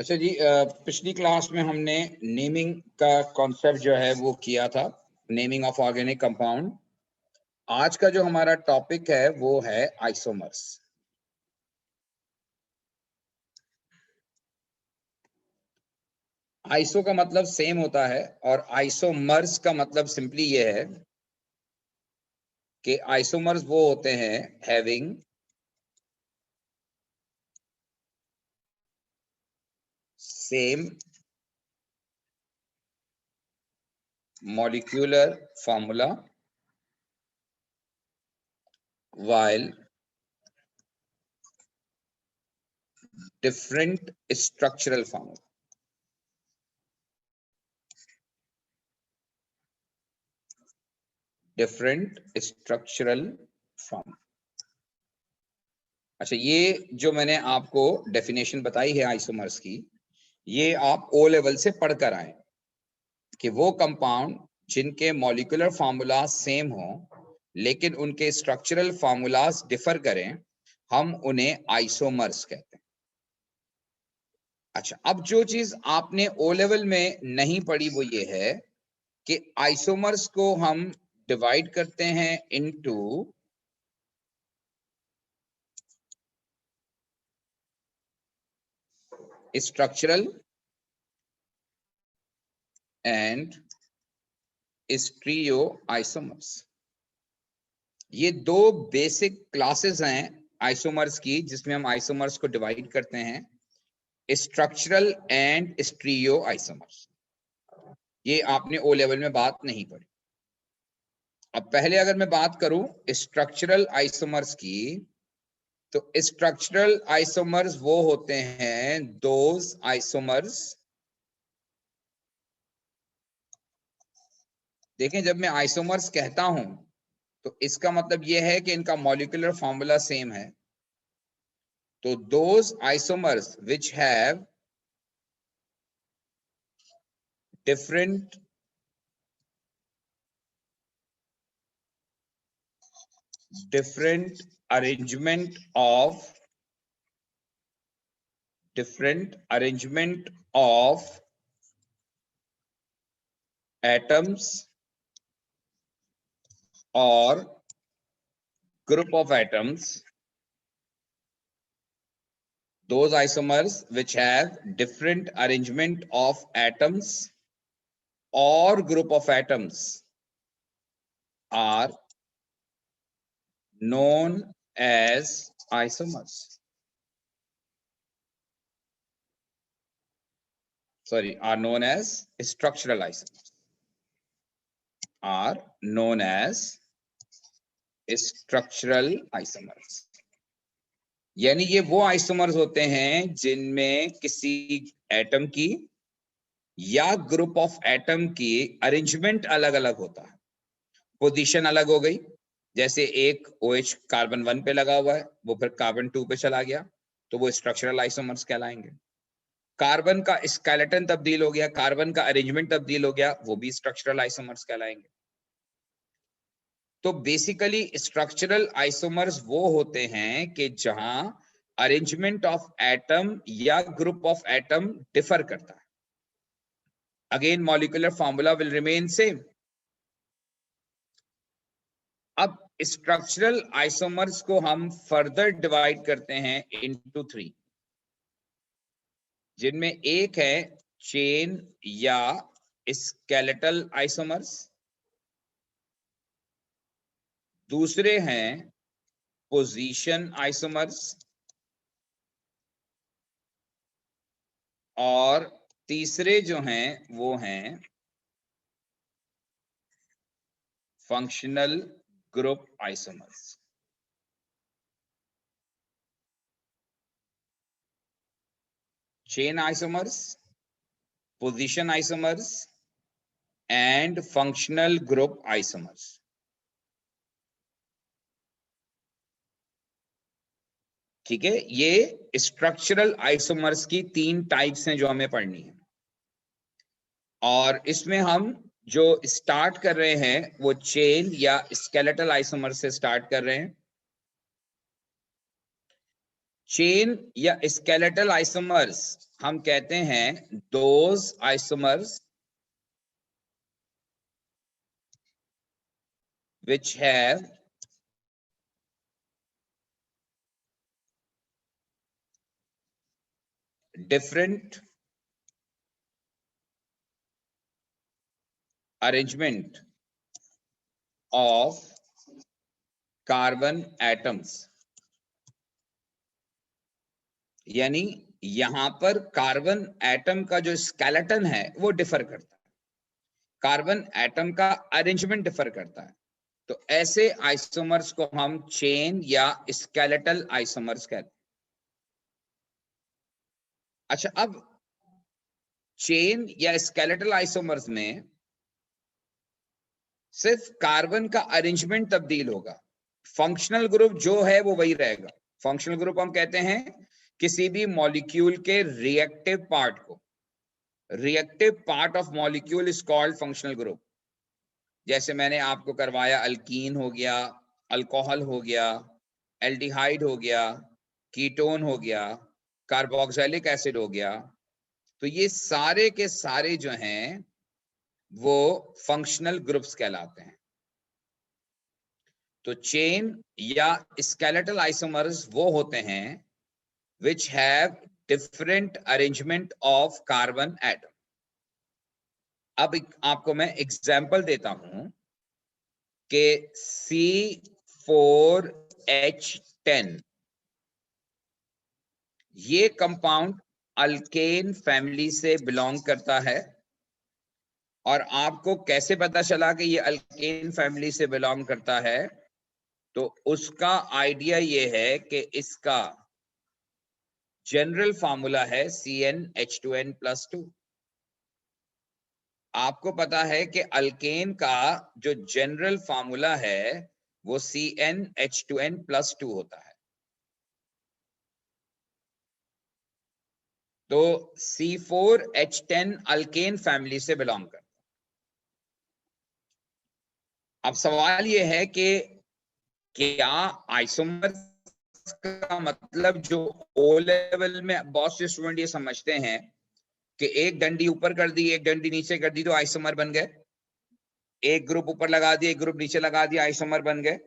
अच्छा जी, पिछली क्लास में हमने नेमिंग का कॉन्सेप्ट जो है वो किया था, नेमिंग ऑफ ऑर्गेनिक कंपाउंड। आज का जो हमारा टॉपिक है वो है आइसोमर्स। आइसो का मतलब सेम होता है और आइसोमर्स का मतलब सिंपली ये है कि आइसोमर्स वो होते हैं having same molecular formula while different structural formula. Different structural form. अच्छा, ये जो मैंने आपको डेफिनेशन बताई है आइसोमर्स की, ये आप ओ लेवल से पढ़कर आए कि वो कंपाउंड जिनके मॉलिक्यूलर फार्मूला सेम हो लेकिन उनके स्ट्रक्चरल फार्मूलाज डिफर करें, हम उन्हें आइसोमर्स कहते हैं। अच्छा, अब जो चीज आपने ओ लेवल में नहीं पढ़ी वो ये है कि आइसोमर्स को हम डिवाइड करते हैं इनटू स्ट्रक्चरल एंड स्टीरियोआइसोमर्स। ये दो बेसिक क्लासेस हैं आइसोमर्स की, जिसमें हम आइसोमर्स को डिवाइड करते हैं स्ट्रक्चरल एंड स्टीरियोआइसोमर्स। ये आपने ओ लेवल में बात नहीं पढ़ी। अब पहले अगर मैं बात करूं स्ट्रक्चरल आइसोमर्स की, तो स्ट्रक्चरल आइसोमर्स वो होते हैं दोज आइसोमर्स, देखें जब मैं आइसोमर्स कहता हूं तो इसका मतलब यह है कि इनका मॉलिक्यूलर फॉर्मूला सेम है। तो those isomers which have different arrangement of atoms or group of atoms, those isomers which have different arrangement of atoms or group of atoms are known as isomers. Are known as structural isomers. Are known as structural isomers. यानी ये वो isomers होते हैं जिनमें किसी atom की या group of atom की अरेंजमेंट अलग अलग होता है, पोजीशन अलग हो गई। जैसे एक OH कार्बन 1 पे लगा हुआ है, वो फिर कार्बन 2 पे चला गया, तो वो स्ट्रक्चरल आइसोमर्स कहलाएंगे। कार्बन का स्केलेटन तब्दील हो गया, कार्बन का अरेंजमेंट तब्दील हो गया, वो भी स्ट्रक्चरल आइसोमर्स कहलाएंगे। तो बेसिकली स्ट्रक्चरल आइसोमर्स वो होते हैं कि जहां अरेंजमेंट ऑफ एटम या ग्रुप ऑफ एटम डिफर करता है। Again molecular formula will remain same. अब स्ट्रक्चरल आइसोमर्स को हम फर्दर डिवाइड करते हैं इनटू 3, जिनमें एक है चेन या स्केलेटल आइसोमर्स, दूसरे हैं पोजीशन आइसोमर्स, और तीसरे जो हैं वो हैं functional group isomers. Chain isomers, position isomers and functional group isomers. ठीक है, ये स्ट्रक्चरल आइसोमर्स की 3 टाइप्स हैं जो हमें पढ़नी है। और इसमें हम जो स्टार्ट कर रहे हैं वो चेन या स्केलेटल आइसोमर से स्टार्ट कर रहे हैं। चेन या स्केलेटल आइसोमर्स हम कहते हैं those isomers which have different arrangement of carbon atoms. यानी यहां पर कार्बन एटम का जो स्केलेटन है वो डिफर करता है, कार्बन एटम का अरेंजमेंट डिफर करता है। तो ऐसे आइसोमर्स को हम चेन या स्केलेटल आइसोमर्स कहते हैं। अच्छा, अब चेन या स्केलेटल आइसोमर्स में सिर्फ कार्बन का अरेंजमेंट तब्दील होगा, फंक्शनल ग्रुप जो है वो वही रहेगा। फंक्शनल ग्रुप हम कहते हैं किसी भी मॉलिक्यूल के रिएक्टिव पार्ट को। Reactive part of molecule is called functional group. जैसे मैंने आपको करवाया, अल्कीन हो गया, अल्कोहल हो गया, एल्डिहाइड हो गया, कीटोन हो गया, कार्बोक्सिलिक एसिड हो गया। तो ये सारे के सारे जो हैं वो फंक्शनल ग्रुप्स कहलाते हैं। तो चेन या स्केलेटल आइसोमर्स वो होते हैं which have different arrangement of carbon atom. अब आपको मैं एग्जाम्पल देता हूं कि C4H10 ये कंपाउंड अल्केन फैमिली से बिलोंग करता है। और आपको कैसे पता चला कि ये अल्केन फैमिली से बिलोंग करता है? तो उसका आइडिया ये है कि इसका जनरल फॉर्मूला है CnH2n+2। आपको पता है कि अल्केन का जो जनरल फॉर्मूला है वो CnH2n+2 होता है। तो C4H10 अल्केन फैमिली से बिलोंग करता है। अब सवाल ये है कि क्या आइसोमर का मतलब, जो ओ लेवल में बहुत से स्टूडेंट ये समझते हैं कि एक डंडी ऊपर कर दी, एक डंडी नीचे कर दी तो आइसोमर बन गए, एक ग्रुप ऊपर लगा दिया, एक ग्रुप नीचे लगा दिया, आइसोमर बन गए,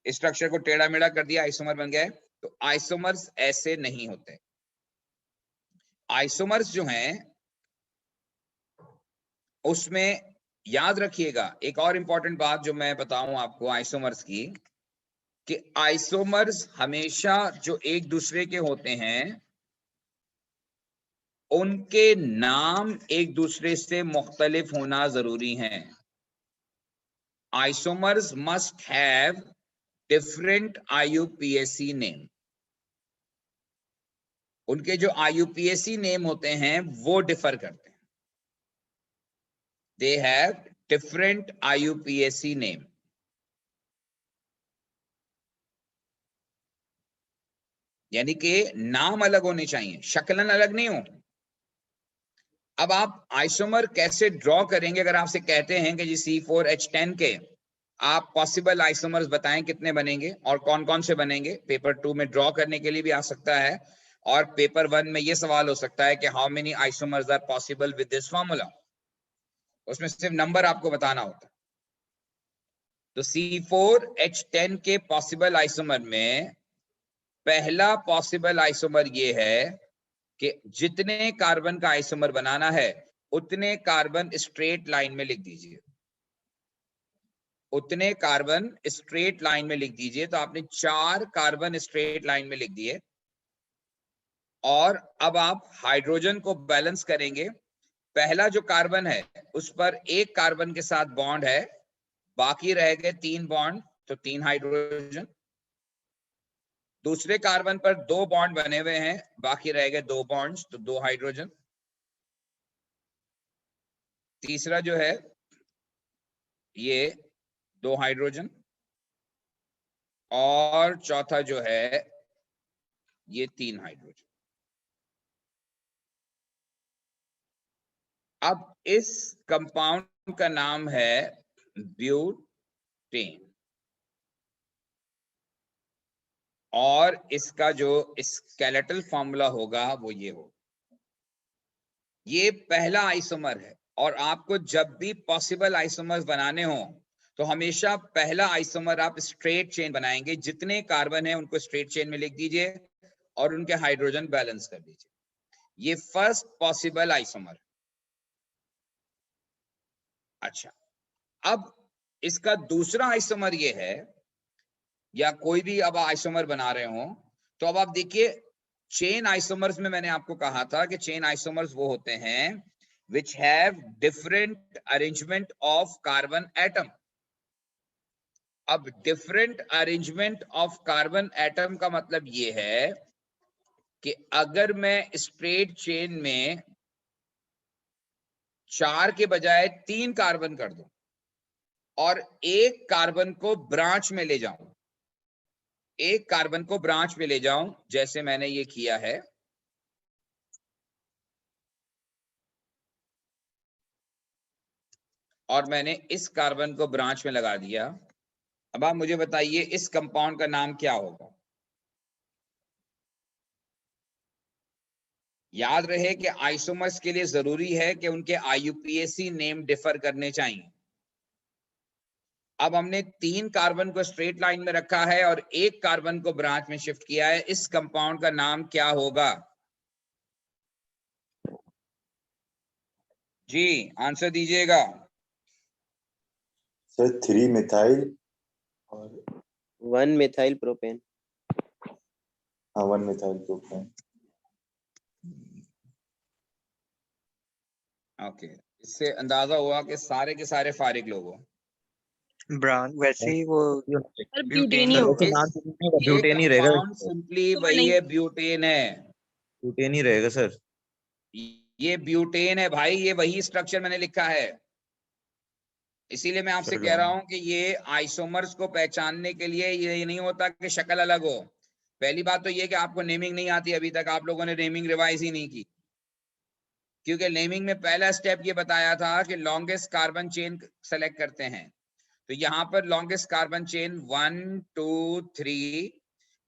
स्ट्रक्चर को टेढ़ा मेढ़ा कर दिया, आइसोमर बन गए। तो आइसोमर्स ऐसे नहीं होते। आइसोमर्स जो हैं उसमें याद रखिएगा एक और इंपॉर्टेंट बात जो मैं बताऊं आपको आइसोमर्स की, कि आइसोमर्स हमेशा जो एक दूसरे के होते हैं उनके नाम एक दूसरे से मुख्तलिफ होना जरूरी है। Isomers must have different IUPAC name. उनके जो IUPAC नेम होते हैं वो डिफर करते हैं। They have different IUPAC name. यानी कि नाम अलग होने चाहिए, शक्लन अलग नहीं हो। अब आप आइसोमर कैसे ड्रॉ करेंगे? अगर आपसे कहते हैं कि जी C4H10 के आप पॉसिबल आइसोमर्स बताएं कितने बनेंगे और कौन कौन से बनेंगे, पेपर 2 में ड्रॉ करने के लिए भी आ सकता है, और पेपर 1 में ये सवाल हो सकता है कि how many isomers are possible with this formula. उसमें सिर्फ नंबर आपको बताना होता है। तो C4H10 के पॉसिबल आइसोमर में पहला पॉसिबल आइसोमर ये है कि जितने कार्बन का आइसोमर बनाना है उतने कार्बन स्ट्रेट लाइन में लिख दीजिए, उतने कार्बन स्ट्रेट लाइन में लिख दीजिए। तो आपने 4 कार्बन स्ट्रेट लाइन में लिख दिए। और अब आप हाइड्रोजन को बैलेंस करेंगे। पहला जो कार्बन है उस पर एक कार्बन के साथ बॉन्ड है, बाकी रह गए 3 बॉन्ड, तो 3 हाइड्रोजन। दूसरे कार्बन पर 2 बॉन्ड बने हुए हैं, बाकी रह गए 2 बॉन्ड्स, तो 2 हाइड्रोजन। तीसरा जो है ये 2 हाइड्रोजन, और चौथा जो है ये 3 हाइड्रोजन। अब इस कंपाउंड का नाम है ब्यूटेन। और इसका जो स्केलेटल फॉर्मूला होगा वो ये हो। ये पहला आइसोमर है और आपको जब भी पॉसिबल आइसोमर्स बनाने हो तो हमेशा पहला आइसोमर आप स्ट्रेट चेन बनाएंगे। जितने कार्बन है उनको स्ट्रेट चेन में लिख दीजिए और उनके हाइड्रोजन बैलेंस कर दीजिए। ये फर्स्ट पॉसिबल आइसोमर। अच्छा, अब इसका दूसरा आइसोमर ये है, या कोई भी अब आइसोमर बना रहे हो तो अब आप देखिए चेन आइसोमर्स में मैंने आपको कहा था कि चेन आइसोमर्स वो होते हैं which have different arrangement of carbon atom। अब different arrangement of carbon atom का मतलब ये है कि अगर मैं स्ट्रेट चेन में 4 के बजाय 3 कार्बन कर दूं और एक कार्बन को ब्रांच में ले जाऊं, एक कार्बन को ब्रांच में ले जाऊं जैसे मैंने ये किया है, और मैंने इस कार्बन को ब्रांच में लगा दिया। अब आप मुझे बताइए इस कंपाउंड का नाम क्या होगा। याद रहे कि आइसोमर्स के लिए जरूरी है कि उनके आईयूपीएसी नेम डिफर करने चाहिए। अब हमने 3 कार्बन को स्ट्रेट लाइन में रखा है और एक कार्बन को ब्रांच में शिफ्ट किया है। इस कंपाउंड का नाम क्या होगा? जी आंसर दीजिएगा। सर 3 मिथाइल और 1 मिथाइल प्रोपेन। हाँ 1 मिथाइल प्रोपेन। ओके, इससे अंदाजा हुआ कि सारे के सारे फारिग लोग हो। ब्रांड वैसे ही वो ब्यूटेन ही होगा। ये ब्यूटेन ही रहेगा, कंपाउंड सिंपली वही है, ब्यूटेन है। ब्यूटेन ही रहेगा सर। ये ब्यूटेन है भाई, ये वही स्ट्रक्चर मैंने लिखा है। इसीलिए मैं आपसे कह रहा हूं कि ये आइसोमर्स को पहचानने के लिए ये नहीं होता कि शक्ल अलग हो। पहली बात तो ये कि आपको नेमिंग नहीं आती, अभी तक आप लोगों ने नेमिंग रिवाइज ही नहीं की, क्योंकि नेमिंग में पहला स्टेप ये बताया था कि लॉन्गेस्ट कार्बन चेन सेलेक्ट करते हैं। तो यहाँ पर longest carbon chain 1 2 3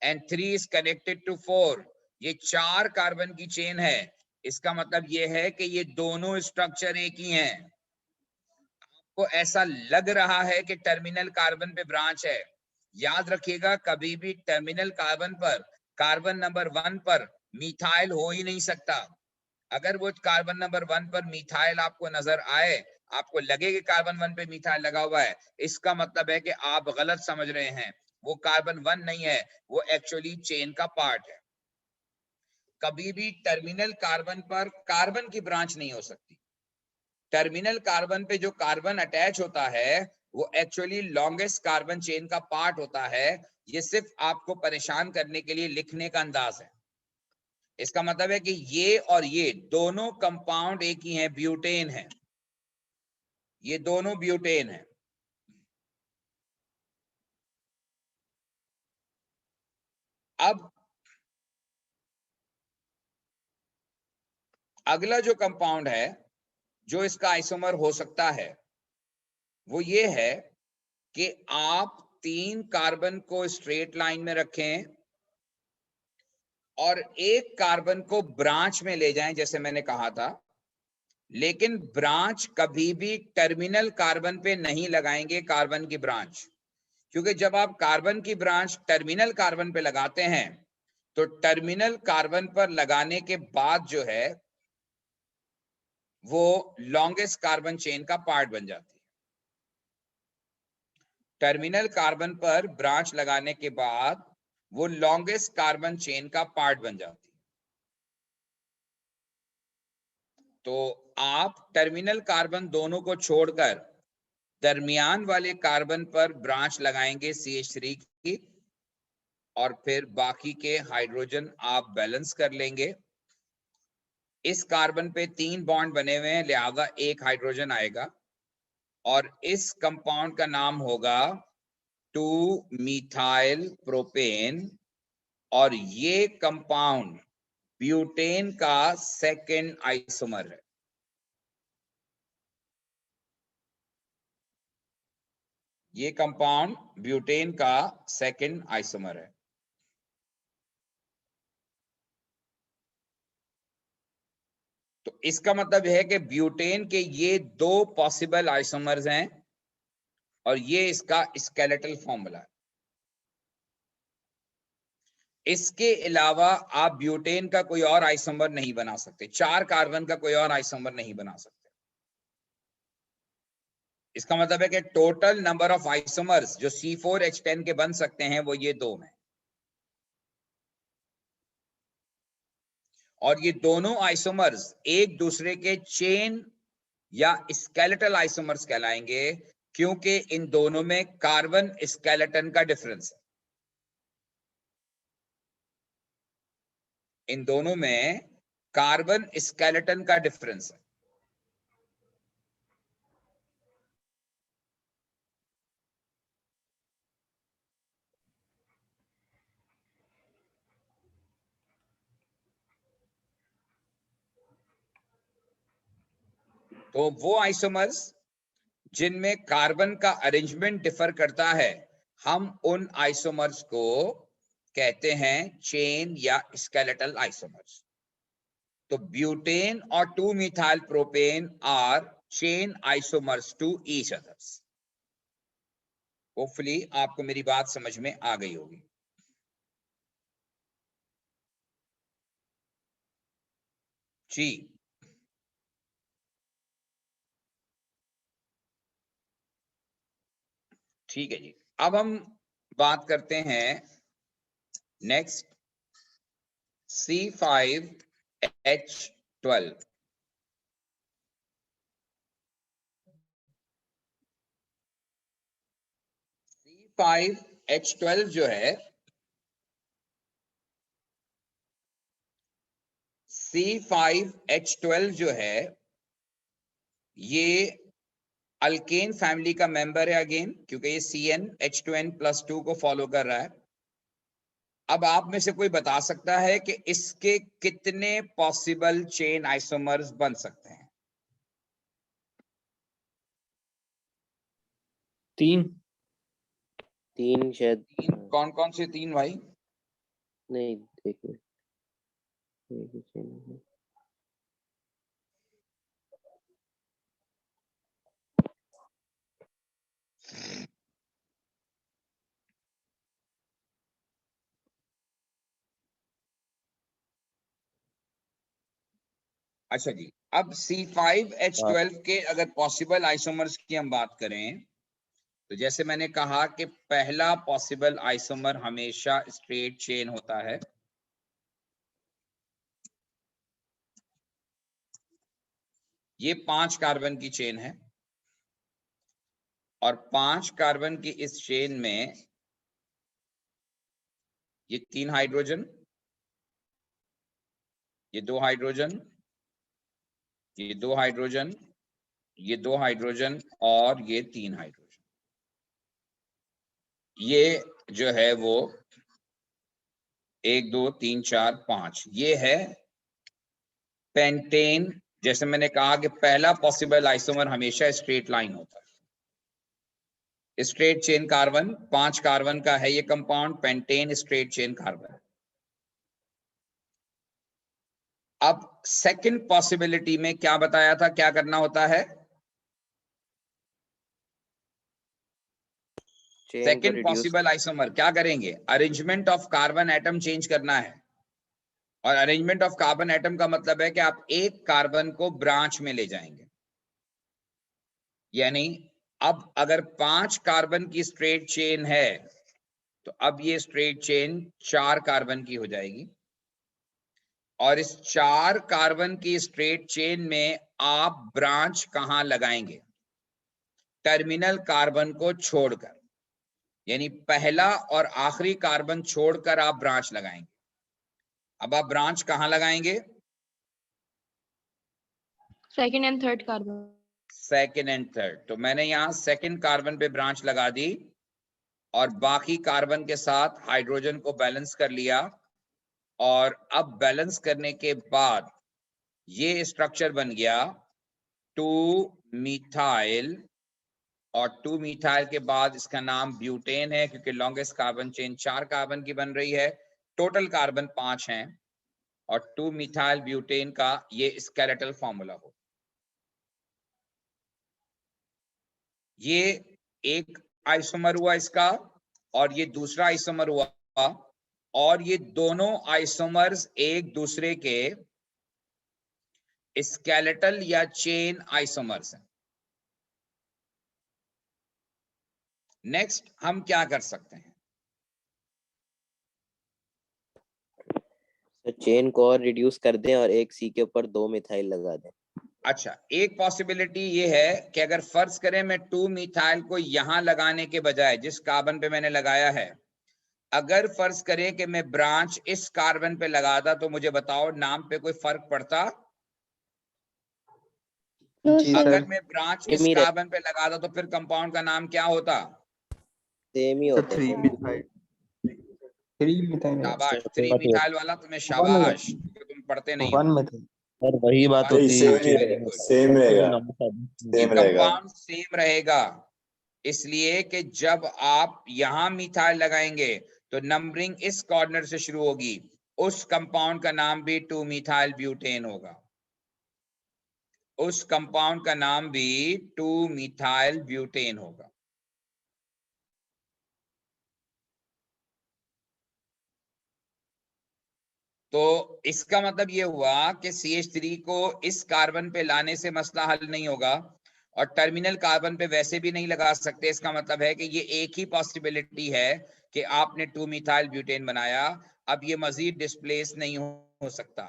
and 3 is connected to 4। ये 4 कार्बन की चेन है। इसका मतलब ये है कि ये दोनों स्ट्रक्चर एक ही हैं। आपको ऐसा लग रहा है कि टर्मिनल कार्बन पे ब्रांच है। याद रखिएगा कभी भी टर्मिनल कार्बन पर, कार्बन नंबर 1 पर मिथाइल हो ही नहीं सकता। अगर वो कार्बन नंबर 1 पर मिथाइल आपको नजर आए, आपको लगे कि कार्बन 1 पे मिथाइल लगा हुआ है, इसका मतलब है कि आप गलत समझ रहे हैं। वो कार्बन 1 नहीं है, वो एक्चुअली चेन का पार्ट है। कभी भी टर्मिनल कार्बन पर कार्बन की ब्रांच नहीं हो सकती। टर्मिनल कार्बन पे जो कार्बन अटैच होता है वो एक्चुअली लॉन्गेस्ट कार्बन चेन का पार्ट होता है। ये सिर्फ आपको परेशान करने के लिए लिखने का अंदाज है। इसका मतलब है कि ये और ये दोनों कंपाउंड एक ही हैं, ब्यूटेन है। ये दोनों ब्यूटेन है। अब अगला जो कंपाउंड है जो इसका आइसोमर हो सकता है वो ये है कि आप 3 कार्बन को स्ट्रेट लाइन में रखें और एक कार्बन को ब्रांच में ले जाएं जैसे मैंने कहा था, लेकिन ब्रांच कभी भी टर्मिनल कार्बन पे नहीं लगाएंगे। कार्बन की ब्रांच, क्योंकि जब आप कार्बन की ब्रांच टर्मिनल कार्बन पे लगाते हैं तो टर्मिनल कार्बन पर लगाने के बाद जो है वो लॉन्गेस्ट कार्बन चेन का पार्ट बन जाती है। टर्मिनल कार्बन पर ब्रांच लगाने के बाद वो लॉन्गेस्ट कार्बन चेन का पार्ट बन जाती है। तो आप टर्मिनल कार्बन दोनों को छोड़कर दरमियान वाले कार्बन पर ब्रांच लगाएंगे CH3 की, और फिर बाकी के हाइड्रोजन आप बैलेंस कर लेंगे। इस कार्बन पे 3 बॉन्ड बने हुए हैं, लिहाजा एक हाइड्रोजन आएगा और इस कंपाउंड का नाम होगा 2 मिथाइल प्रोपेन, और ये कंपाउंड ब्यूटेन का सेकंड आइसोमर है। ये कंपाउंड ब्यूटेन का सेकंड आइसोमर है। तो इसका मतलब है कि ब्यूटेन के ये दो पॉसिबल आइसोमर्स हैं और ये इसका स्केलेटल फॉर्मूला है। इसके अलावा आप ब्यूटेन का कोई और आइसोमर नहीं बना सकते, 4 कार्बन का कोई और आइसोमर नहीं बना सकते। इसका मतलब है कि टोटल नंबर ऑफ आइसोमर्स जो C4H10 के बन सकते हैं वो ये 2 हैं, और ये दोनों आइसोमर्स एक दूसरे के चेन या स्केलेटल आइसोमर्स कहलाएंगे, क्योंकि इन दोनों में कार्बन स्केलेटन का डिफरेंस है। इन दोनों में कार्बन स्केलेटन का डिफरेंस है। तो वो आइसोमर्स जिनमें कार्बन का अरेंजमेंट डिफर करता है, हम उन आइसोमर्स को कहते हैं चेन या स्केलेटल आइसोमर्स। तो ब्यूटेन और 2-methyl propane are chain isomers to each others. Hopefully आपको मेरी बात समझ में आ गई होगी। जी, ठीक है जी। अब हम बात करते हैं नेक्स्ट C5H12। C5H12 जो है, C5H12 जो है ये अल्केन फैमिली का मेंबर है अगेन, क्योंकि ये CnH2n+2 को फॉलो कर रहा है। अब आप में से कोई बता सकता है कि इसके कितने पॉसिबल चेन आइसोमर्स बन सकते हैं? 3 3 शायद। कौन कौन से 3 भाई? नहीं, एक मिनट। एक ही चेन है। अच्छा जी, अब C5H12 के अगर पॉसिबल आइसोमर्स की हम बात करें, तो जैसे मैंने कहा कि पहला पॉसिबल आइसोमर हमेशा स्ट्रेट चेन होता है। ये 5 कार्बन की चेन है और 5 कार्बन की इस चेन में ये 3 हाइड्रोजन, ये 2 हाइड्रोजन, ये 2 हाइड्रोजन, ये 2 हाइड्रोजन और ये 3 हाइड्रोजन। ये जो है वो 1 2 3 4 5 ये है पेंटेन। जैसे मैंने कहा कि पहला पॉसिबल आइसोमर हमेशा स्ट्रेट लाइन होता है। स्ट्रेट चेन कार्बन, 5 कार्बन का है ये compound pentane, straight chain carbon. अब सेकंड पॉसिबिलिटी में क्या बताया था, क्या करना होता है? सेकंड पॉसिबल आइसोमर क्या करेंगे? Arrangement of carbon atom change करना है। और अरेंजमेंट ऑफ कार्बन एटम का मतलब है कि आप एक कार्बन को ब्रांच में ले जाएंगे। यानी अब अगर 5 कार्बन की स्ट्रेट चेन है तो अब ये स्ट्रेट चेन 4 कार्बन की हो जाएगी, और इस 4 कार्बन की स्ट्रेट चेन में आप ब्रांच कहां लगाएंगे? टर्मिनल कार्बन को छोड़कर, यानी पहला और आखिरी कार्बन छोड़कर आप ब्रांच लगाएंगे। अब आप ब्रांच कहां लगाएंगे? Second and third carbon. Second and third. तो मैंने यहां सेकंड कार्बन पे ब्रांच लगा दी और बाकी कार्बन के साथ हाइड्रोजन को बैलेंस कर लिया, और अब बैलेंस करने के बाद ये स्ट्रक्चर बन गया 2-methyl, और 2-methyl के बाद इसका नाम ब्यूटेन है, क्योंकि लॉन्गेस्ट कार्बन चेन 4 कार्बन की बन रही है, टोटल कार्बन 5 हैं। और 2 मिथाइल ब्यूटेन का ये स्केलेटल फॉर्मूला हो। ये एक आइसोमर हुआ इसका और ये दूसरा आइसोमर हुआ, और ये दोनों आइसोमर्स एक दूसरे के स्केलेटल या चेन आइसोमर्स हैं। नेक्स्ट हम क्या कर सकते हैं? तो चेन को और रिड्यूस कर दें और एक सी के ऊपर 2 मिथाइल लगा दें। अच्छा, एक पॉसिबिलिटी ये है कि अगर फर्ज करें मैं 2 मिथाइल को यहां लगाने के बजाय जिस कार्बन पे मैंने लगाया है, अगर फर्ज करें कि मैं ब्रांच इस कार्बन पे लगाता, तो मुझे बताओ नाम पे कोई फर्क पड़ता? जी अगर सर, मैं ब्रांच सेम इस ही कार्बन पे लगाता तो फिर कंपाउंड का नाम क्या होता? सेम ही सर होता 3 सर। मिथाइल, 3 मिथाइल शाबाश, सर 3 बात मिथाइल वाला तुम्हें शाबाश, क्योंकि तुम पढ़ते नहीं हो। 1 मिथाइल। सर वही बात नहीं, होती है सेम ही वेरी गुड। सेम रहेगा, ये सेम रहेगा। कंपाउंड सेम रहेगा, इसलिए कि जब आप यहां मिथाइल लगाएंगे तो नंबरिंग इस कॉर्नर से शुरू होगी, उस कंपाउंड का नाम भी 2 मिथाइल ब्यूटेन होगा, उस कंपाउंड का नाम भी 2 मिथाइल ब्यूटेन होगा। तो इसका मतलब ये हुआ कि CH3 को इस कार्बन पे लाने से मसला हल नहीं होगा, और टर्मिनल कार्बन पे वैसे भी नहीं लगा सकते। इसका मतलब है कि ये एक ही पॉसिबिलिटी है कि आपने 2 मिथाइल ब्यूटेन बनाया, अब ये मजीद डिस्प्लेस नहीं हो सकता।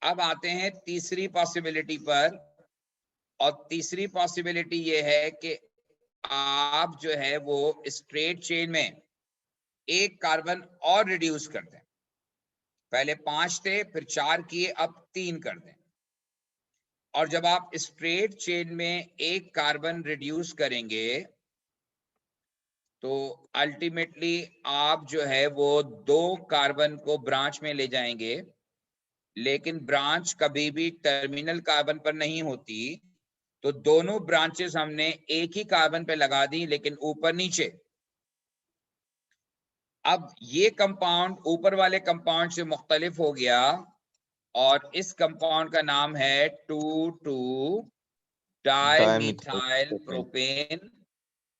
अब आते हैं तीसरी पॉसिबिलिटी पर, और तीसरी पॉसिबिलिटी ये है कि आप जो है वो स्ट्रेट चेन में एक कार्बन और रिड्यूस कर दें। पहले 5 थे, फिर 4 किए, अब 3 कर दें। और जब आप स्ट्रेट चेन में एक कार्बन रिड्यूस करेंगे तो अल्टीमेटली आप जो है वो 2 कार्बन को ब्रांच में ले जाएंगे, लेकिन ब्रांच कभी भी टर्मिनल कार्बन पर नहीं होती। तो दोनों ब्रांचेस हमने एक ही कार्बन पे लगा दी, लेकिन ऊपर नीचे। अब ये कंपाउंड ऊपर वाले कंपाउंड से मुख्तलिफ हो गया, और इस कंपाउंड का नाम है 2,2 डाइमिथाइल प्रोपेन,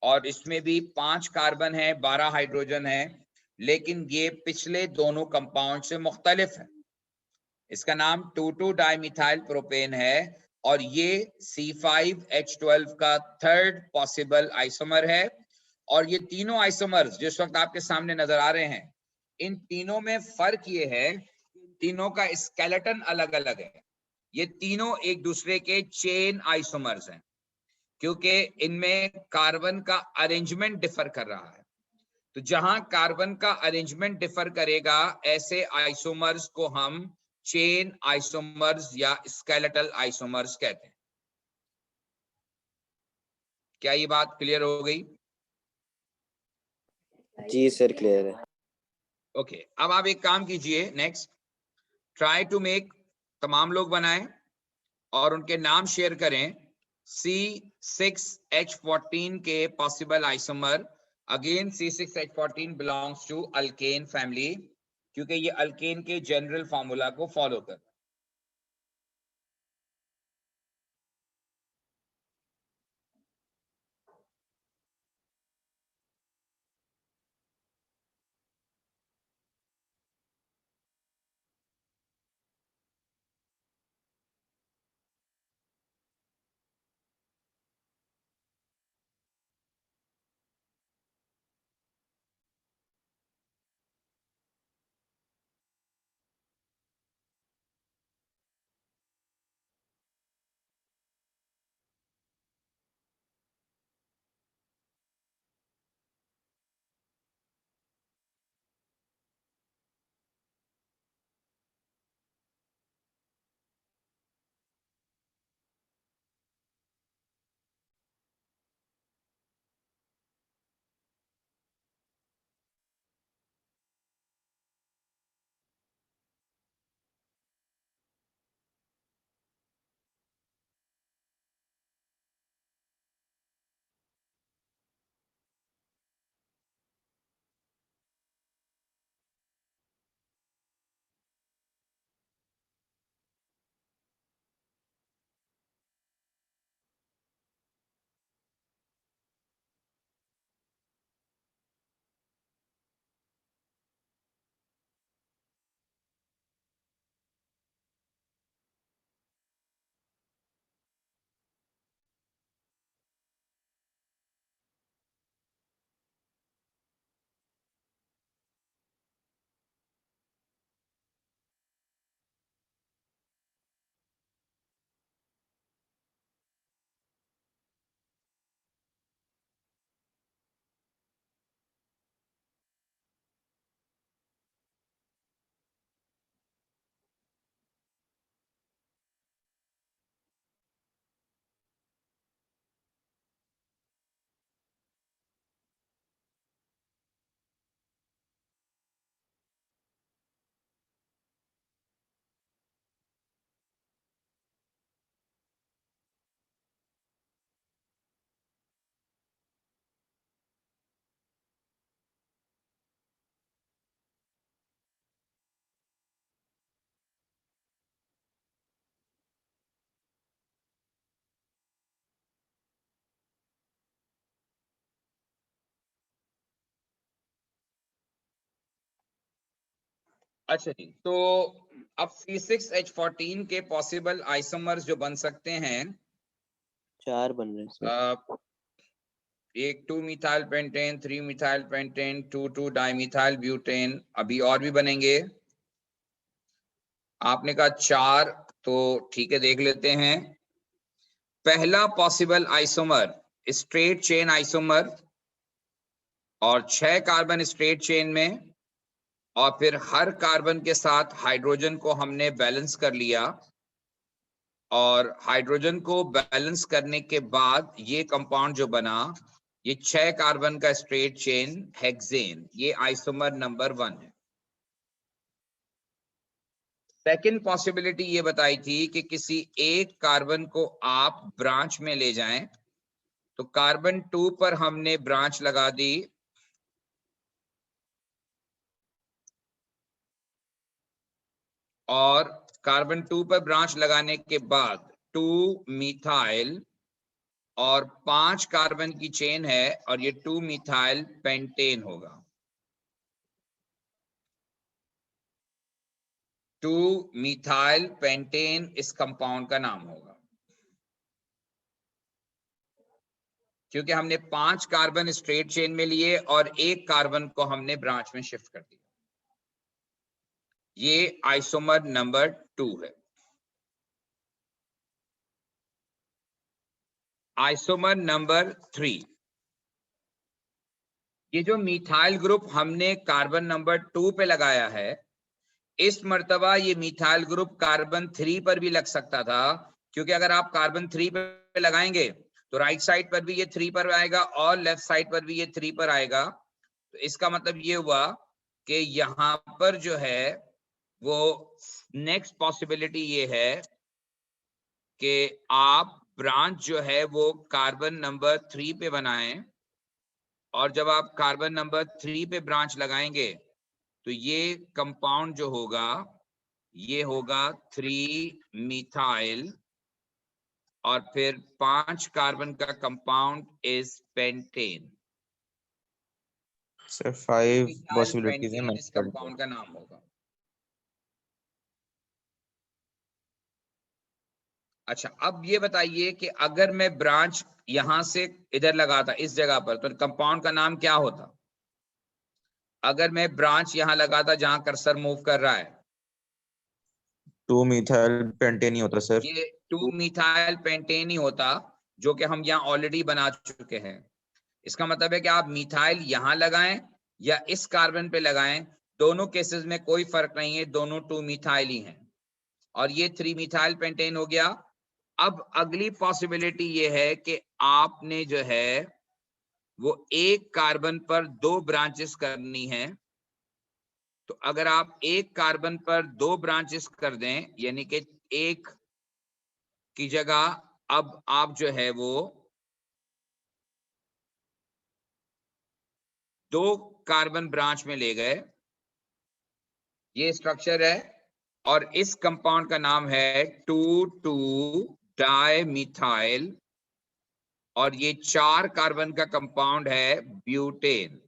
और इसमें भी 5 कार्बन है, 12 हाइड्रोजन है, लेकिन ये पिछले दोनों कंपाउंड से मुख्तलिफ है। इसका नाम 2,2 डाइमिथाइल प्रोपेन है, और ये C5H12 का थर्ड पॉसिबल आइसोमर है। और ये तीनों आइसोमर्स जिस वक्त आपके सामने नजर आ रहे हैं, इन तीनों में फर्क ये है, तीनों का स्केलेटन अलग अलग है। ये तीनों एक दूसरे के चेन आइसोमर्स हैं, क्योंकि इनमें कार्बन का अरेंजमेंट डिफर कर रहा है। तो जहां कार्बन का अरेंजमेंट डिफर करेगा, ऐसे आइसोमर्स को हम चेन आइसोमर्स या स्केलेटल आइसोमर्स कहते हैं। क्या ये बात क्लियर हो गई? जी सर क्लियर है। ओके, अब आप एक काम कीजिए, नेक्स्ट ट्राई टू मेक, तमाम लोग बनाएं और उनके नाम शेयर करें C6H14 के possible isomer. Again C6H14 belongs to alkane family, क्योंकि ये अल्केन के जनरल फार्मूला को फॉलो करता है। अच्छा जी, तो अब C6H14 के पॉसिबल आइसोमर्स जो बन सकते हैं, 4 बन रहे हैं सर। एक 2-मिथाइल पेंटेन, 3-मिथाइल पेंटेन, 2,2-डाइमिथाइल ब्यूटेन, अभी और भी बनेंगे। आपने कहा 4, तो ठीक है, देख लेते हैं। पहला possible isomer straight chain isomer, और 6 कार्बन स्ट्रेट चेन में, और फिर हर कार्बन के साथ हाइड्रोजन को हमने बैलेंस कर लिया, और हाइड्रोजन को बैलेंस करने के बाद ये कंपाउंड जो बना, ये 6 कार्बन का स्ट्रेट चेन हेक्सेन, ये आइसोमर नंबर 1 है। सेकंड पॉसिबिलिटी ये बताई थी कि किसी एक कार्बन को आप ब्रांच में ले जाएं, तो कार्बन 2 पर हमने ब्रांच लगा दी, और कार्बन 2 पर ब्रांच लगाने के बाद 2-मिथाइल और 5 कार्बन की चेन है, और ये 2-मिथाइल पेंटेन होगा। 2-मिथाइल पेंटेन इस कंपाउंड का नाम होगा, क्योंकि हमने 5 कार्बन स्ट्रेट चेन में लिए और एक कार्बन को हमने ब्रांच में शिफ्ट कर दिया। ये आइसोमर नंबर 2 है। आइसोमर नंबर 3, ये जो मिथाइल ग्रुप हमने कार्बन नंबर 2 पे लगाया है, इस मर्तबा ये मिथाइल ग्रुप कार्बन 3 पर भी लग सकता था, क्योंकि अगर आप कार्बन 3 पे लगाएंगे तो राइट साइड पर भी ये 3 पर आएगा और लेफ्ट साइड पर भी ये 3 पर आएगा। तो इसका मतलब ये हुआ कि यहाँ पर जो है वो नेक्स्ट पॉसिबिलिटी ये है कि आप ब्रांच जो है वो कार्बन नंबर 3 पे बनाएं, और जब आप कार्बन नंबर 3 पे ब्रांच लगाएंगे तो ये कंपाउंड जो होगा ये होगा 3-मिथाइल, और फिर 5 कार्बन का compound is pentane. Sir 5 methyl possibilities हैं, पेंटेन मैंने इस कर दिया। कंपाउंड का नाम होगा। अच्छा, अब ये बताइए कि अगर मैं ब्रांच यहां से इधर लगाता इस जगह पर, तो कंपाउंड का नाम क्या होता? अगर मैं ब्रांच यहां लगाता जहां कर्सर मूव कर रहा है, 2-मिथाइल पेंटेन ही होता सर। ये 2-मिथाइल पेंटेन ही होता, जो कि हम यहाँ ऑलरेडी बना चुके हैं। इसका मतलब है कि आप मिथाइल यहां लगाएं या इस कार्बन पे लगाएं, दोनों केसेस में कोई फर्क नहीं है, दोनों 2-मिथाइल ही हैं, और ये 3-मिथाइल पेंटेन हो गया। अब अगली पॉसिबिलिटी ये है कि आपने जो है वो एक कार्बन पर 2 ब्रांचेस करनी है। तो अगर आप एक कार्बन पर 2 ब्रांचेस कर दें, यानी कि एक की जगह अब आप जो है वो 2 कार्बन ब्रांच में ले गए, ये स्ट्रक्चर है, और इस कंपाउंड का नाम है 2,2-डाइमिथाइल, और ये 4 कार्बन का कंपाउंड है ब्यूटेन।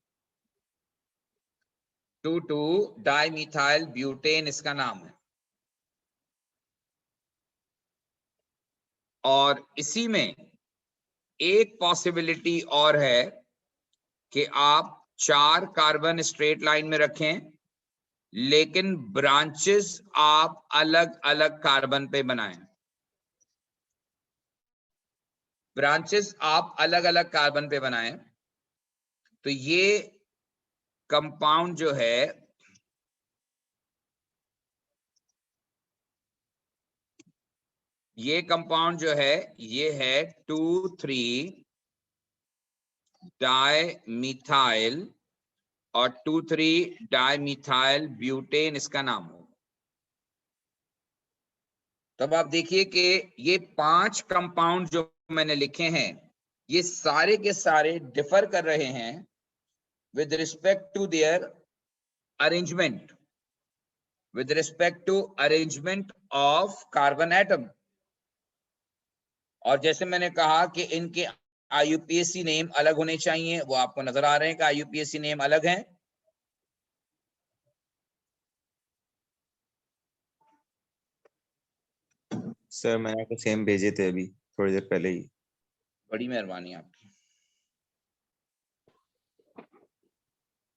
2,2-डाइमिथाइल ब्यूटेन इसका नाम है। और इसी में एक पॉसिबिलिटी और है कि आप 4 कार्बन स्ट्रेट लाइन में रखें, लेकिन ब्रांचेस आप अलग अलग कार्बन पे बनाएं। ब्रांचेस आप अलग अलग कार्बन पे बनाएं, तो ये कंपाउंड जो है ये कंपाउंड जो है ये है 2,3-डाइमिथाइल और 2,3-डाइमिथाइल ब्यूटेन इसका नाम हो। तब आप देखिए कि ये 5 कंपाउंड जो मैंने लिखे हैं, ये सारे के सारे डिफर कर रहे हैं with respect to their arrangement, with respect to arrangement of carbon atom। और जैसे मैंने कहा कि इनके IUPAC नेम अलग होने चाहिए, वो आपको नजर आ रहे हैं कि IUPAC नेम अलग हैं। सर मैंने आपको सेम भेजे थे अभी थोड़ी देर पहले ही। बड़ी मेहरबानी आपकी।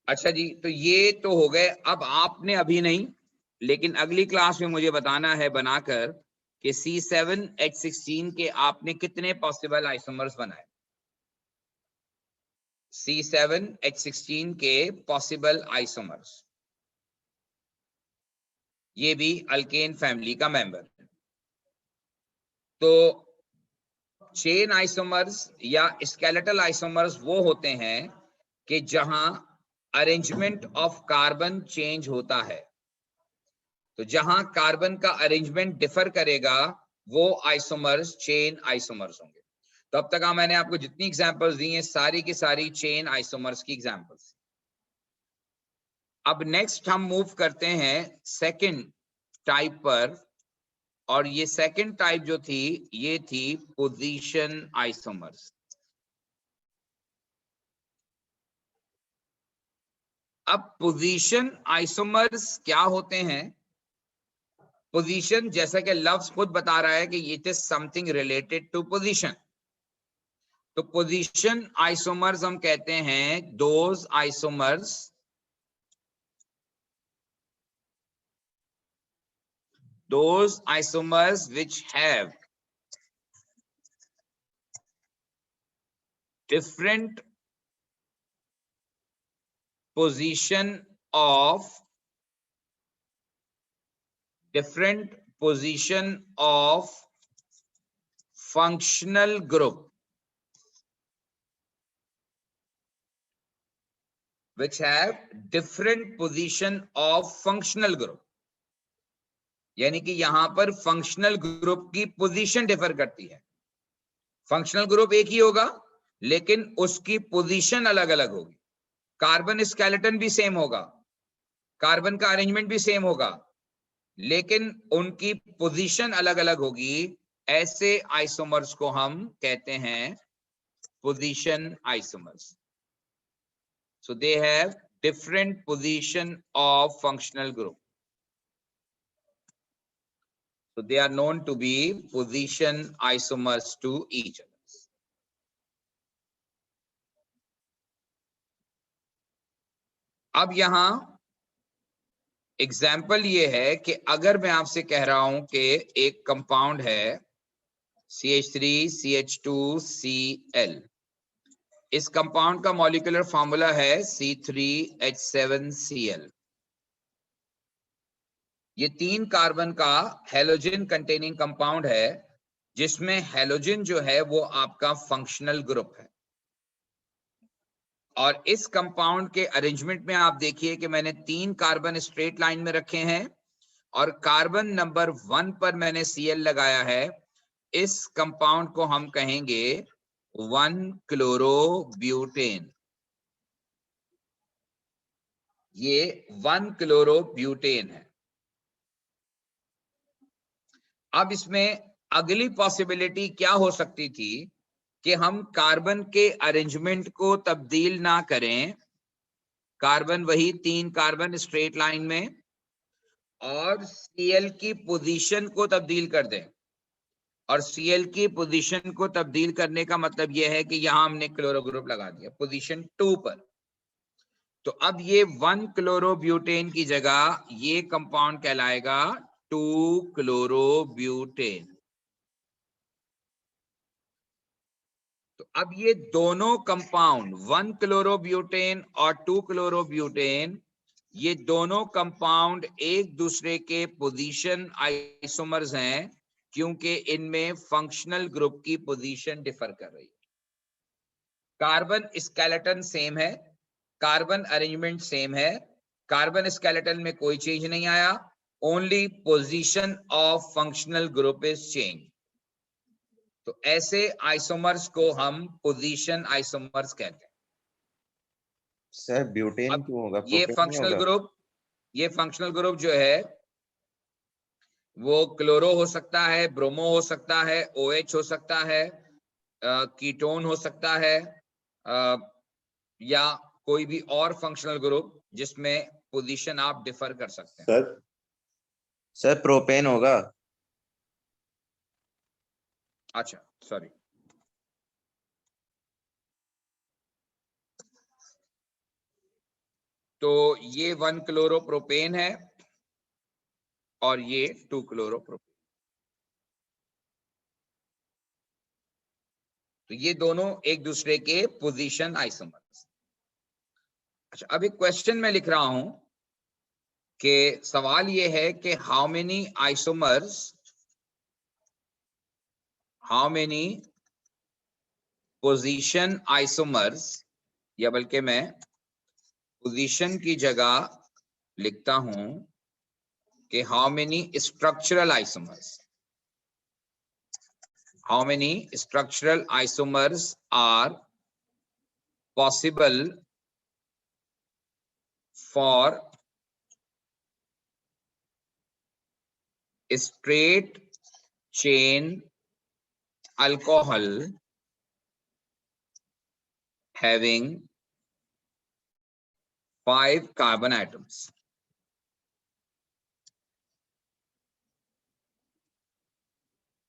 अच्छा जी, तो ये तो हो गए। अब आपने अभी नहीं, लेकिन अगली क्लास में मुझे बताना है बनाकर कि C7H16 के आपने कितने पॉसिबल आइसोमर्स बनाए। C7H16 के पॉसिबल आइसोमर्स, ये भी अल्केन फैमिली का मेंबर है। तो चेन आइसोमर्स या स्केलेटल आइसोमर्स वो होते हैं कि जहां अरेंजमेंट ऑफ कार्बन चेंज होता है। तो जहां कार्बन का अरेंजमेंट डिफर करेगा वो आइसोमर्स चेन आइसोमर्स होंगे। तो अब तक मैंने आपको जितनी एग्जांपल्स दी हैं सारी की सारी चेन आइसोमर्स की एग्जांपल्स। अब नेक्स्ट हम मूव करते हैं सेकंड टाइप पर, और ये सेकंड टाइप जो थी ये थी पोजीशन आइसोमर्स। अब पोजीशन आइसोमर्स क्या होते हैं? पोजीशन, जैसा कि लफ्ज खुद बता रहा है कि it is something related to position. तो पोजीशन आइसोमर्स हम कहते हैं those isomers which have different position of functional group, which have different position of functional group। यानी कि यहां पर फंक्शनल ग्रुप की पोजीशन डिफर करती है। फंक्शनल ग्रुप एक ही होगा लेकिन उसकी पोजीशन अलग अलग होगी। कार्बन स्केलेटन भी सेम होगा, कार्बन का अरेंजमेंट भी सेम होगा, लेकिन उनकी पोजीशन अलग अलग होगी। ऐसे आइसोमर्स को हम कहते हैं position isomers. So they have different position of functional group, so they are known to be position isomers to each other। अब यहां एग्जाम्पल ये है कि अगर मैं आपसे कह रहा हूं कि एक कंपाउंड है CH3CH2Cl, इस कंपाउंड का मॉलिक्यूलर फार्मूला है C3H7Cl। ये 3 कार्बन का हेलोजन कंटेनिंग कंपाउंड है, जिसमें हेलोजन जो है वो आपका फंक्शनल ग्रुप है। और इस कंपाउंड के अरेंजमेंट में आप देखिए कि मैंने 3 कार्बन स्ट्रेट लाइन में रखे हैं और कार्बन नंबर 1 पर मैंने Cl लगाया है। इस कंपाउंड को हम कहेंगे 1-क्लोरोब्यूटेन। ये 1-क्लोरोब्यूटेन है। अब इसमें अगली पॉसिबिलिटी क्या हो सकती थी कि हम कार्बन के अरेंजमेंट को तब्दील ना करें, कार्बन वही 3 कार्बन स्ट्रेट लाइन में, और Cl की पोजीशन को तब्दील कर दें। और Cl की पोजीशन को तब्दील करने का मतलब यह है कि यहां हमने क्लोरो ग्रुप लगा दिया पोजीशन 2 पर। तो अब ये 1-क्लोरोब्यूटेन की जगह ये कंपाउंड कहलाएगा 2-क्लोरोब्यूटेन। तो अब ये दोनों कंपाउंड 1-क्लोरोब्यूटेन और 2-क्लोरोब्यूटेन, ये दोनों कंपाउंड एक दूसरे के पोजीशन आइसोमर्स हैं, क्योंकि इनमें फंक्शनल ग्रुप की पोजीशन डिफर कर रही है। कार्बन स्केलेटन सेम है, कार्बन अरेंजमेंट सेम है, कार्बन स्केलेटन में कोई चेंज नहीं आया, only position of functional group is change. तो ऐसे आइसोमर्स को हम पोजीशन आइसोमर्स कहते हैं। सर ब्यूटेन अब क्यों होगा? ये प्रोपेन नहीं फंक्शनल होगा? ग्रुप, ये फंक्शनल ग्रुप जो है वो क्लोरो हो सकता है, ब्रोमो हो सकता है, OH हो सकता है, कीटोन हो सकता है, या कोई भी और फंक्शनल ग्रुप जिसमें पोजीशन आप डिफर कर सकते हैं। सर सर प्रोपेन होगा। अच्छा सॉरी, तो ये 1 क्लोरोप्रोपेन है और ये 2 क्लोरोप्रोपेन। तो ये दोनों एक दूसरे के पोजीशन आइसोमर्स। अच्छा, अब एक क्वेश्चन में लिख रहा हूं कि सवाल ये है कि हाउ मेनी पोजीशन आइसोमर्स, या बल्कि मैं पोजीशन की जगह लिखता हूं कि how many structural isomers are possible for straight chain alcohol having 5 carbon atoms.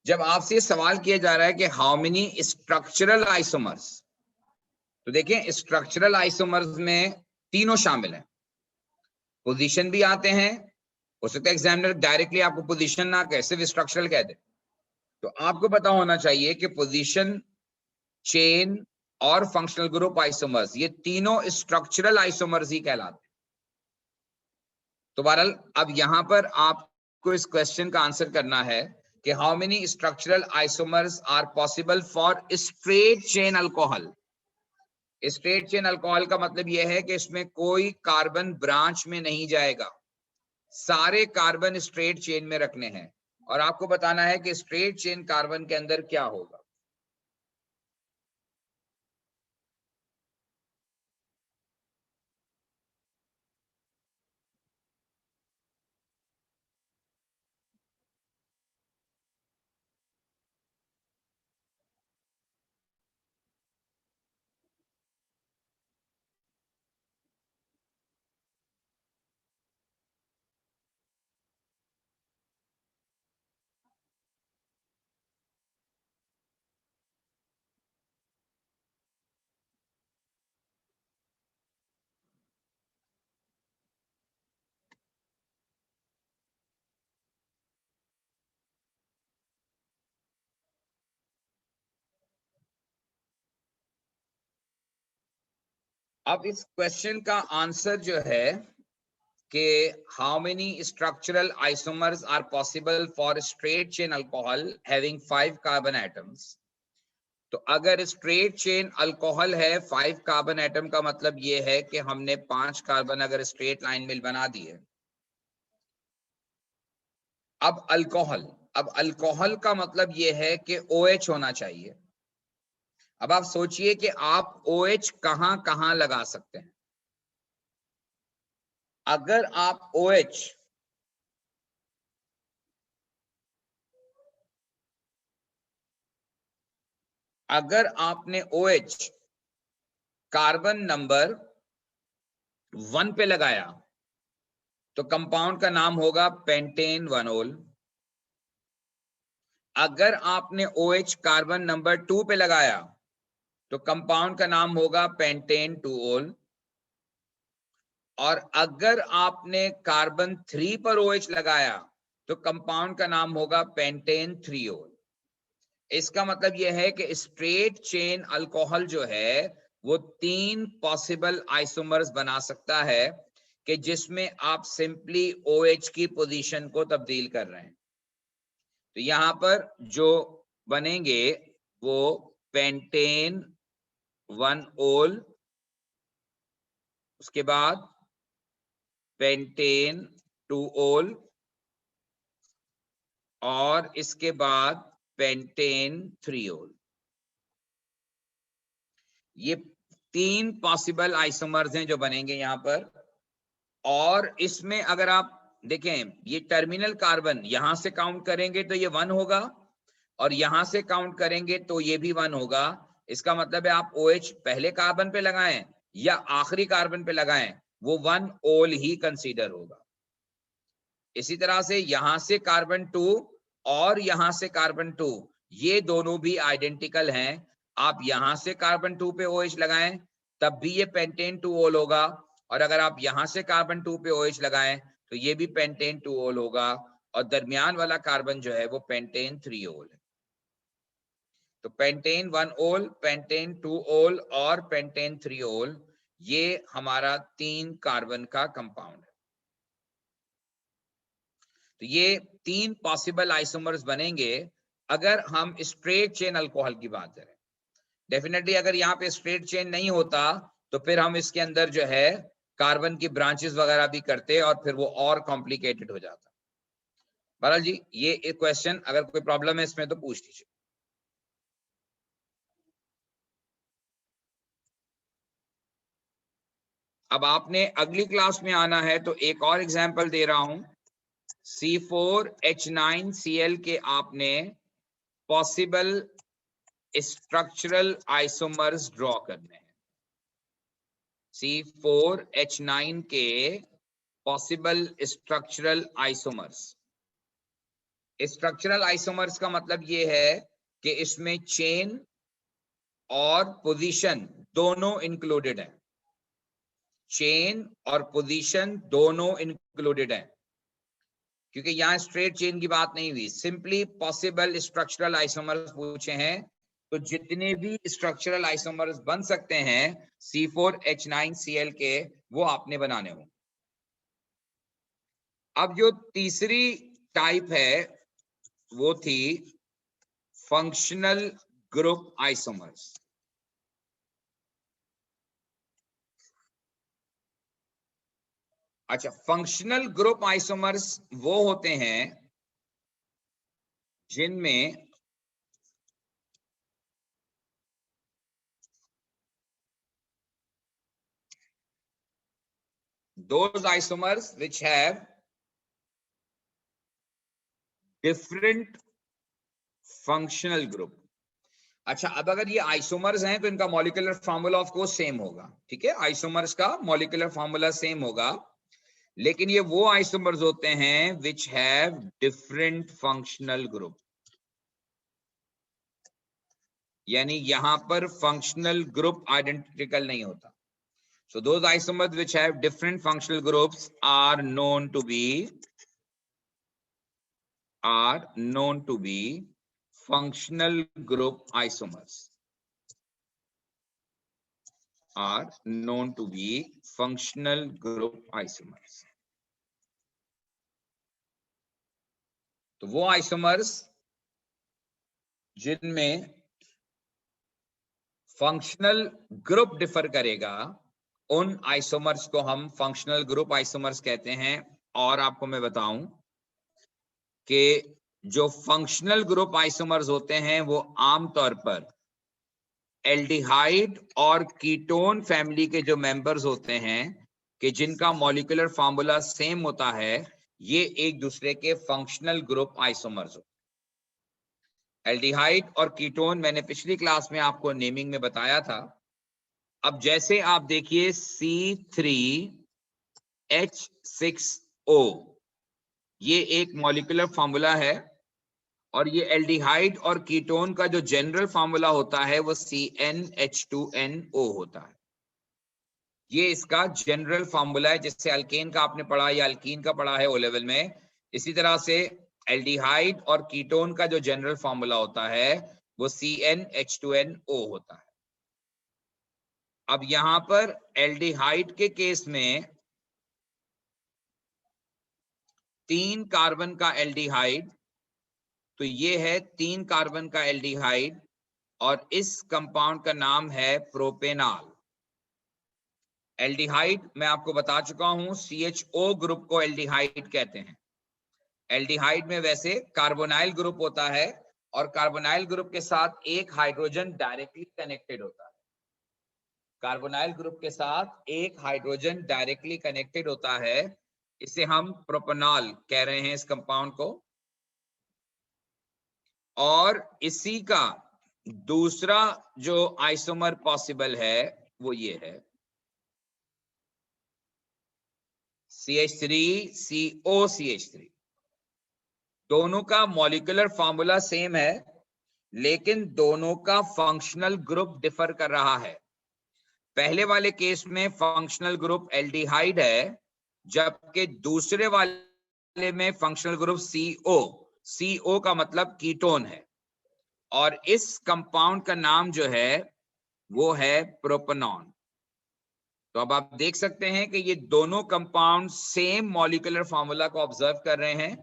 जब आपसे सवाल किया जा रहा है कि हाउ मेनी स्ट्रक्चरल आइसोमर्स, तो देखें स्ट्रक्चरल आइसोमर्स में तीनों शामिल हैं। पोजीशन भी आते हैं, हो सकता है एग्जामिनर डायरेक्टली आपको पोजीशन ना कहे, सिर्फ स्ट्रक्चरल कह दे। तो आपको पता होना चाहिए कि पोजीशन, चेन और फंक्शनल ग्रुप आइसोमर्स, ये तीनों स्ट्रक्चरल आइसोमर्स ही कहलाते हैं। तो बहरहाल अब यहां पर आपको इस क्वेश्चन का आंसर करना है कि how many structural isomers are possible for straight chain alcohol. Straight chain alcohol का मतलब यह है कि इसमें कोई कार्बन ब्रांच में नहीं जाएगा, सारे कार्बन स्ट्रेट चेन में रखने हैं, और आपको बताना है कि स्ट्रेट चेन कार्बन के अंदर क्या होगा। अब इस क्वेश्चन का आंसर जो है कि how many structural isomers are possible for straight chain alcohol having 5 carbon atoms. तो अगर स्ट्रेट चेन अल्कोहल है 5 कार्बन एटम का मतलब ये है कि हमने 5 कार्बन अगर स्ट्रेट लाइन में बना दिए। अब अल्कोहल का मतलब ये है कि OH होना चाहिए। अब आप सोचिए कि आप OH कहां कहां लगा सकते हैं। अगर आप OH अगर आपने OH कार्बन नंबर 1 पे लगाया तो कंपाउंड का नाम होगा पेंटेन 1-ओल। अगर आपने OH कार्बन नंबर 2 पे लगाया तो कंपाउंड का नाम होगा पेंटेन 2-ओल। और अगर आपने कार्बन 3 पर OH लगाया तो कंपाउंड का नाम होगा पेंटेन 3-ओल। इसका मतलब यह है कि स्ट्रेट चेन अल्कोहल जो है वो 3 पॉसिबल आइसोमर्स बना सकता है कि जिसमें आप सिंपली OH की पोजीशन को तब्दील कर रहे हैं। तो यहां पर जो बनेंगे वो पेंटेन 1-ओल, उसके बाद पेंटेन 2-ओल, और इसके बाद पेंटेन 3-ओल। ये 3 पॉसिबल आइसोमर्स हैं जो बनेंगे यहां पर। और इसमें अगर आप देखें ये टर्मिनल कार्बन यहां से काउंट करेंगे तो ये 1 होगा, और यहां से काउंट करेंगे तो ये भी 1 होगा। इसका मतलब है आप OH पहले कार्बन पे लगाएं या आखिरी कार्बन पे लगाएं, वो 1-ओल ही कंसीडर होगा। इसी तरह से यहां से कार्बन 2 और यहां से कार्बन 2 ये दोनों भी आइडेंटिकल हैं। आप यहां से कार्बन 2 पे OH लगाएं तब भी ये पेंटेन 2 ओल होगा, और अगर आप यहां से कार्बन 2 पे OH लगाएं तो ये भी पेंटेन 2 ओल होगा, और दरमियान वाला कार्बन जो है वो पेंटेन 3 ओल है। तो पेंटेन 1 ओल, पेंटेन 2 ओल और पेंटेन 3 ओल, ये हमारा 3 कार्बन का कंपाउंड है। तो ये 3 पॉसिबल आइसोमर्स बनेंगे अगर हम स्ट्रेट चेन अल्कोहल की बात करें। डेफिनेटली अगर यहाँ पे स्ट्रेट चेन नहीं होता तो फिर हम इसके अंदर जो है कार्बन की ब्रांचेस वगैरह भी करते और फिर वो और कॉम्प्लिकेटेड हो जाता। बहरहाल जी, ये एक क्वेश्चन अगर कोई प्रॉब्लम है इसमें तो पूछ लीजिए। अब आपने अगली क्लास में आना है तो एक और एग्जांपल दे रहा हूं। C4H9Cl के आपने पॉसिबल स्ट्रक्चरल आइसोमर्स ड्रॉ करने हैं। C4H9 के possible structural isomers. Structural isomers का मतलब ये है कि इसमें चेन और पोजीशन दोनों इंक्लूडेड है। चेन और पोजीशन दोनों इंक्लूडेड है, क्योंकि यहाँ स्ट्रेट चेन की बात नहीं हुई, सिंपली पॉसिबल स्ट्रक्चरल आइसोमर्स पूछे हैं। तो जितने भी स्ट्रक्चरल आइसोमर्स बन सकते हैं C4H9Cl के, वो आपने बनाने होंगे। अब जो तीसरी टाइप है वो थी फंक्शनल ग्रुप आइसोमर्स। अच्छा, फंक्शनल ग्रुप आइसोमर्स वो होते हैं जिनमें those isomers which have different functional group। अच्छा, अब अगर ये आइसोमर्स हैं तो इनका molecular formula of course same होगा, ठीक है, आइसोमर्स का मॉलिक्यूलर फार्मूला सेम होगा, लेकिन ये वो आइसोमर्स होते हैं which have different functional group. यानी यहां पर फंक्शनल ग्रुप आइडेंटिकल नहीं होता। So those isomers which have different functional groups are known to be functional group isomers. Are known to be functional group isomers. तो वो isomers जिनमें functional group differ करेगा उन आइसोमर्स को हम फंक्शनल ग्रुप आइसोमर्स कहते हैं। और आपको मैं बताऊं कि जो फंक्शनल ग्रुप आइसोमर्स होते हैं वो आमतौर पर एल्डिहाइड और कीटोन फैमिली के जो मेंबर्स होते हैं कि जिनका मॉलिक्यूलर फार्मूला सेम होता है, ये एक दूसरे के फंक्शनल ग्रुप आइसोमर्स होते हैं। एल्डिहाइड और कीटोन मैंने पिछली क्लास में आपको नेमिंग में बताया था। अब जैसे आप देखिए C3H6O, ये एक मॉलिक्यूलर फार्मूला है, और ये एल्डिहाइड और कीटोन का जो जनरल फार्मूला होता है वो CnH2nO होता है। ये इसका जनरल फार्मूला है। जैसे अल्केन का आपने पढ़ा या अल्कीन का पढ़ा है ओ लेवल में, इसी तरह से एल्डिहाइड और कीटोन का जो जनरल फार्मूला होता है वो CnH2nO होता है। अब यहां पर एल्डिहाइड के केस में 3 कार्बन का एल्डिहाइड, तो ये है 3 कार्बन का एल्डिहाइड, और इस कंपाउंड का नाम है प्रोपेनॉल। एल्डिहाइड मैं आपको बता चुका हूं, CHO ग्रुप को एल्डिहाइड कहते हैं। एल्डिहाइड में वैसे कार्बोनाइल ग्रुप होता है, और कार्बोनाइल ग्रुप के साथ एक हाइड्रोजन डायरेक्टली कनेक्टेड होता है। कार्बोनाइल ग्रुप के साथ एक हाइड्रोजन डायरेक्टली कनेक्टेड होता है, इसे हम प्रोपेनॉल कह रहे हैं इस कंपाउंड को। और इसी का दूसरा जो आइसोमर पॉसिबल है वो ये है CH3COCH3। दोनों का मॉलिक्यूलर फार्मूला सेम है, लेकिन दोनों का फंक्शनल ग्रुप डिफर कर रहा है। पहले वाले केस में फंक्शनल ग्रुप एल्डिहाइड है, जबकि दूसरे वाले में फंक्शनल ग्रुप CO। CO का मतलब कीटोन है, और इस कंपाउंड का नाम जो है वो है प्रोपेनॉन। तो अब आप देख सकते हैं कि ये दोनों कंपाउंड सेम मॉलिक्यूलर फार्मूला को ऑब्जर्व कर रहे हैं।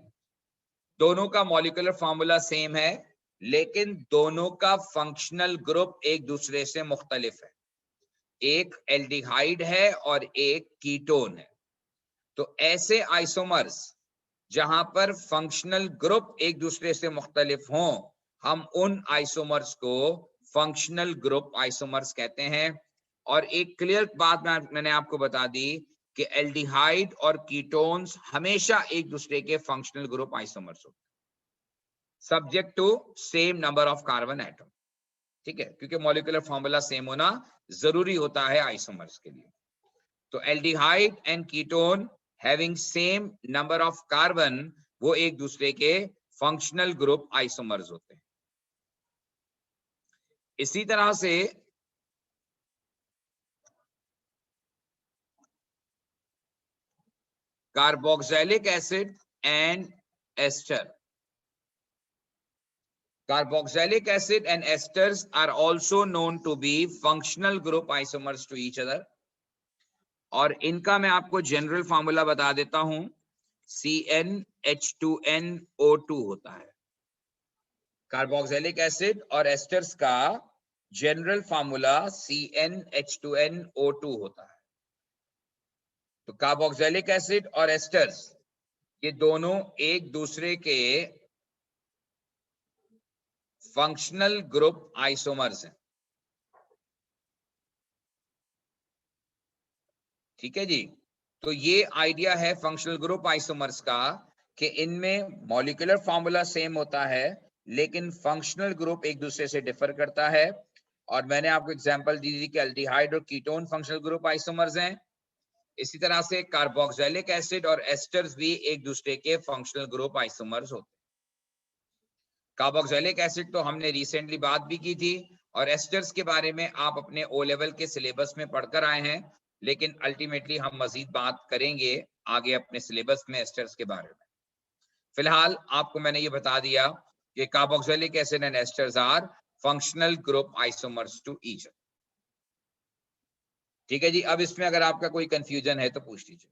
दोनों का मॉलिक्यूलर फार्मूला सेम है, लेकिन दोनों का फंक्शनल ग्रुप एक दूसरे से मुख्तलिफ है। एक एल्डिहाइड है और एक कीटोन है। तो ऐसे आइसोमर्स जहां पर फंक्शनल ग्रुप एक दूसरे से मुख्तलिफ हों, हम उन आइसोमर्स को फंक्शनल ग्रुप आइसोमर्स कहते हैं। और एक क्लियर बात मैंने आपको बता दी कि एल्डिहाइड और कीटोन्स हमेशा एक दूसरे के फंक्शनल ग्रुप आइसोमर्स होते हैं, subject to same number of carbon atom. ठीक है, क्योंकि मॉलिक्यूलर फॉर्मूला सेम होना जरूरी होता है आइसोमर्स के लिए। तो aldehyde and ketone having same number of carbon, वो एक दूसरे के फंक्शनल ग्रुप आइसोमर्स होते हैं। इसी तरह से carboxylic acid and ester, carboxylic acid and esters are also known to be functional group isomers to each other। और इनका मैं आपको जनरल फार्मूला बता देता हूं, CnH2nO2 होता है। कार्बोक्सिलिक एसिड और एस्टर्स का जनरल फार्मूला CnH2nO2 होता है। तो कार्बोक्सिलिक एसिड और एस्टर्स ये दोनों एक दूसरे के फंक्शनल ग्रुप आइसोमर्स हैं। ठीक है जी। तो ये आइडिया है फंक्शनल ग्रुप आइसोमर्स का कि इनमें मॉलिक्यूलर फार्मूला सेम होता है, लेकिन फंक्शनल ग्रुप एक दूसरे से डिफर करता है। और मैंने आपको एग्जांपल दी थी कि एल्डिहाइड और कीटोन फंक्शनल ग्रुप आइसोमर्स हैं। इसी तरह से कार्बोक्सिलिक एसिड और एस्टर्स भी एक दूसरे के फंक्शनल ग्रुप आइसोमर्स होते हैं। कार्बोक्सिलिक एसिड तो हमने रिसेंटली बात भी की थी, और एस्टर्स के बारे में आप अपने ओ लेवल के सिलेबस में पढ़कर आए हैं, लेकिन अल्टीमेटली हम मजीद बात करेंगे आगे अपने सिलेबस में एस्टर्स के बारे में। फिलहाल आपको मैंने ये बता दिया कि carboxylic acid and esters are functional group isomers to each other. ठीक है जी। अब इसमें अगर आपका कोई कंफ्यूजन है तो पूछ लीजिए।